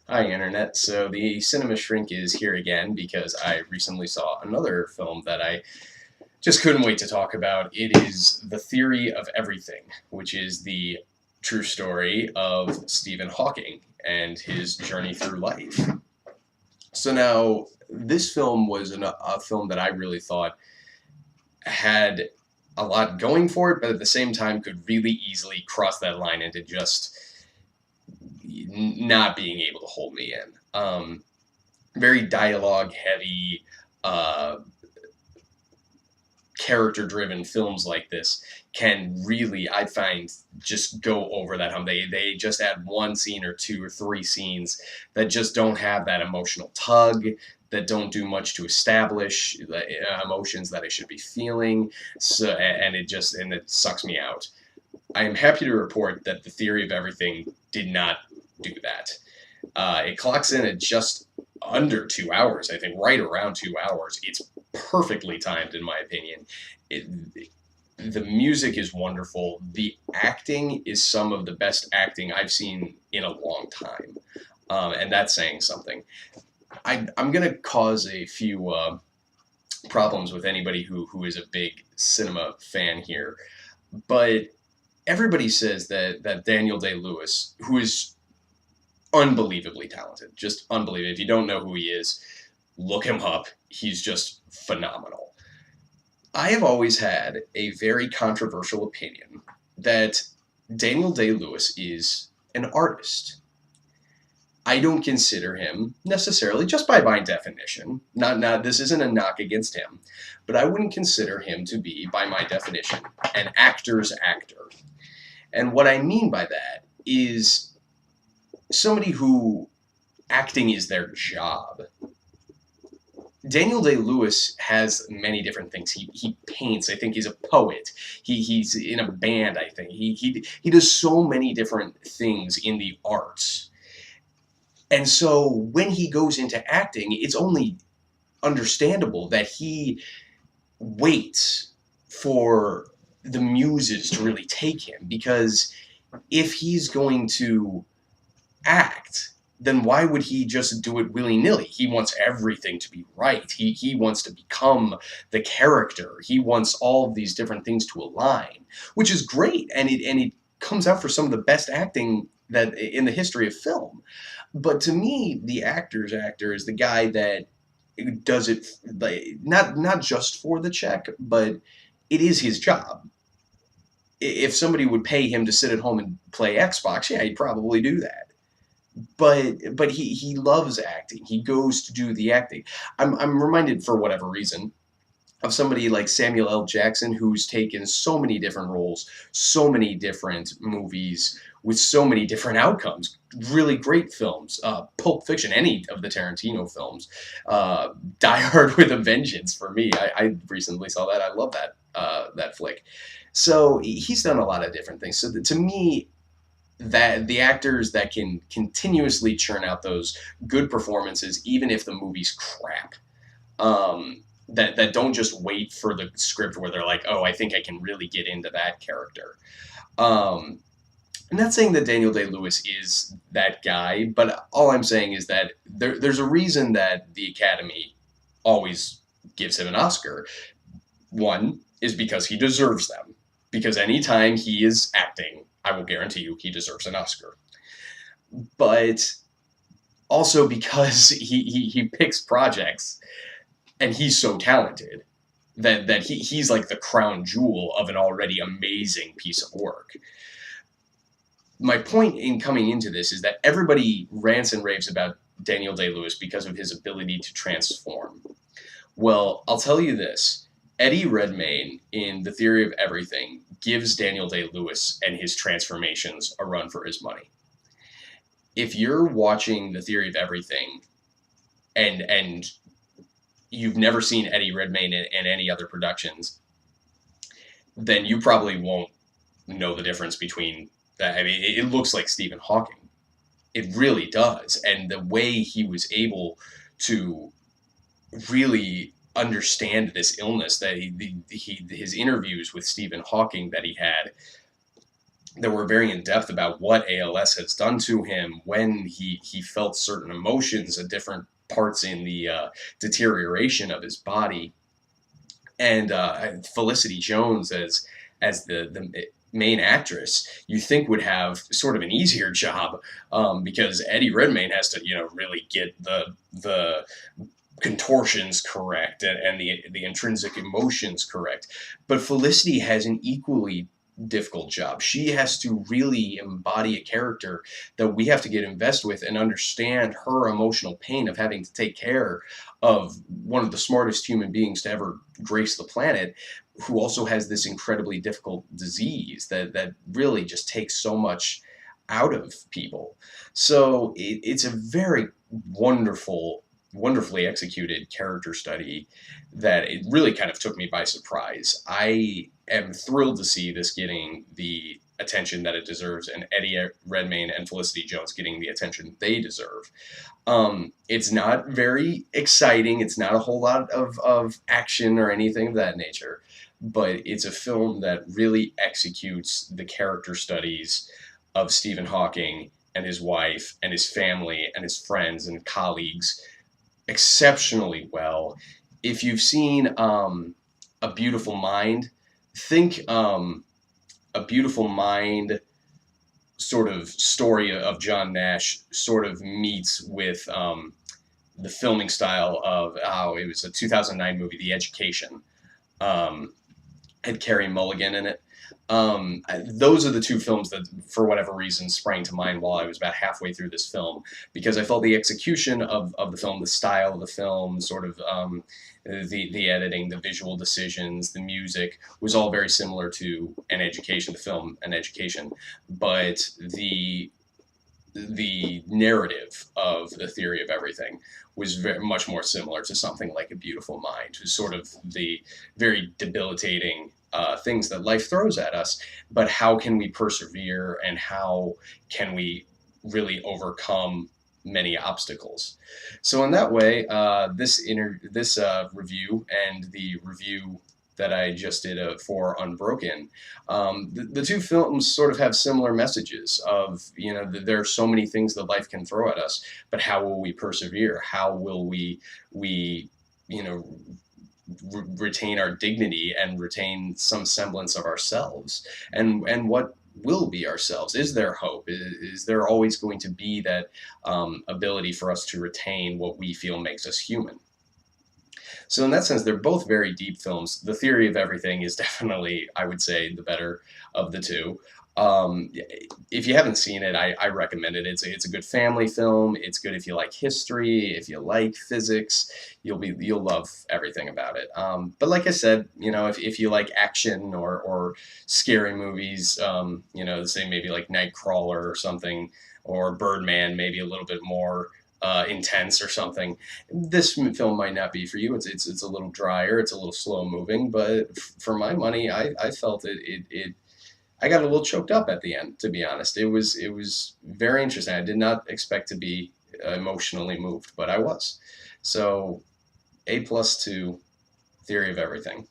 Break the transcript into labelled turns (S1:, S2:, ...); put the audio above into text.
S1: Hi, Internet. So the Cinema Shrink is here again because I recently saw another film that I just couldn't wait to talk about. It is The Theory of Everything, which is the true story of Stephen Hawking and his journey through life. So now, this film was a film that I really thought had a lot going for it, but at the same time could really easily cross that line into just not being able to hold me in. Very dialogue heavy, uh, character driven films like this can really, I find, just go over that hump. They just add one scene or two or three scenes that just don't have that emotional tug, that don't do much to establish the emotions that I should be feeling. So and it sucks me out. I am happy to report that The Theory of Everything did not do that. It clocks in at just under 2 hours, I think, right around 2 hours. It's perfectly timed, in my opinion. It, the music is wonderful. The acting is some of the best acting I've seen in a long time, and that's saying something. I'm going to cause a few problems with anybody who is a big cinema fan here, but everybody says that Daniel Day Lewis, who is unbelievably talented. Just unbelievable. If you don't know who he is, look him up. He's just phenomenal. I have always had a very controversial opinion that Daniel Day Lewis is an artist. I don't consider him necessarily, just by my definition, not this isn't a knock against him, but I wouldn't consider him to be, by my definition, an actor's actor. And what I mean by that is somebody who acting is their job. Daniel Day Lewis has many different things. He paints. I think he's a poet. He's in a band. I think he does so many different things in the arts. And so when he goes into acting, it's only understandable that he waits for the muses to really take him, because if he's going to act, then why would he just do it willy nilly? He wants everything to be right. He wants to become the character. He wants all of these different things to align, which is great, and it comes out for some of the best acting that in the history of film. But to me, the actor's actor is the guy that does it, like, not just for the check, but it is his job. If somebody would pay him to sit at home and play Xbox, yeah, he'd probably do that, but he loves acting. He goes to do the acting. I'm reminded, for whatever reason, of somebody like Samuel L. Jackson, who's taken so many different roles, so many different movies with so many different outcomes. Really great films. Pulp Fiction, any of the Tarantino films. Die Hard with a Vengeance for me. I recently saw that. I love that flick. So he's done a lot of different things. So to me, that the actors that can continuously churn out those good performances, even if the movie's crap, that don't just wait for the script where they're like, oh, I think I can really get into that character. Um, I'm not saying that Daniel Day Lewis is that guy, but all I'm saying is that there's a reason that the Academy always gives him an Oscar. One is because he deserves them. Because anytime he is acting, I will guarantee you he deserves an Oscar. But also because he picks projects, and he's so talented that he's like the crown jewel of an already amazing piece of work. My point in coming into this is that everybody rants and raves about Daniel Day Lewis because of his ability to transform. Well, I'll tell you this. Eddie Redmayne in The Theory of Everything gives Daniel Day Lewis and his transformations a run for his money. If you're watching The Theory of Everything and you've never seen Eddie Redmayne in any other productions, then you probably won't know the difference between that. I mean, it looks like Stephen Hawking. It really does. And the way he was able to really understand this illness, that his interviews with Stephen Hawking that he had, that were very in depth about what ALS has done to him when he felt certain emotions at different parts in the deterioration of his body. And Felicity Jones as the main actress, you think would have sort of an easier job, because Eddie Redmayne has to really get the contortions correct, and the intrinsic emotions correct. But Felicity has an equally difficult job. She has to really embody a character that we have to get invested with and understand her emotional pain of having to take care of one of the smartest human beings to ever grace the planet, who also has this incredibly difficult disease that really just takes so much out of people. So it's a very wonderfully executed character study that it really kind of took me by surprise. I am thrilled to see this getting the attention that it deserves, and Eddie Redmayne and Felicity Jones getting the attention they deserve. It's not very exciting. It's not a whole lot of action or anything of that nature, but it's a film that really executes the character studies of Stephen Hawking and his wife and his family and his friends and colleagues exceptionally well. If you've seen A Beautiful Mind, think A Beautiful Mind sort of story of John Nash sort of meets with the filming style of, oh, it was a 2009 movie, The Education. Um, had Carey Mulligan in it. Those are the two films that, for whatever reason, sprang to mind while I was about halfway through this film, because I felt the execution of the film, the style of the film, sort of the editing, the visual decisions, the music was all very similar to An Education, the film An Education, but the narrative of The Theory of Everything was very much more similar to something like A Beautiful Mind, who's sort of the very debilitating things that life throws at us, but how can we persevere and how can we really overcome many obstacles? So in that way, this review and the review that I just did for Unbroken, the two films sort of have similar messages of, there are so many things that life can throw at us, but how will we persevere? How will we you know retain our dignity and retain some semblance of ourselves? And what will be ourselves? Is there hope? Is there always going to be that ability for us to retain what we feel makes us human? So in that sense, they're both very deep films. The Theory of Everything is definitely, I would say, the better of the two. If you haven't seen it, I recommend it. It's a good family film. It's good if you like history, if you like physics, you'll love everything about it. But like I said, if you like action or scary movies, say maybe like Nightcrawler or something, or Birdman, maybe a little bit more intense or something, this film might not be for you. It's a little drier, it's a little slow moving, but for my money, I felt it. I got a little choked up at the end, to be honest. It was very interesting. I did not expect to be emotionally moved, but I was. So A plus to Theory of Everything.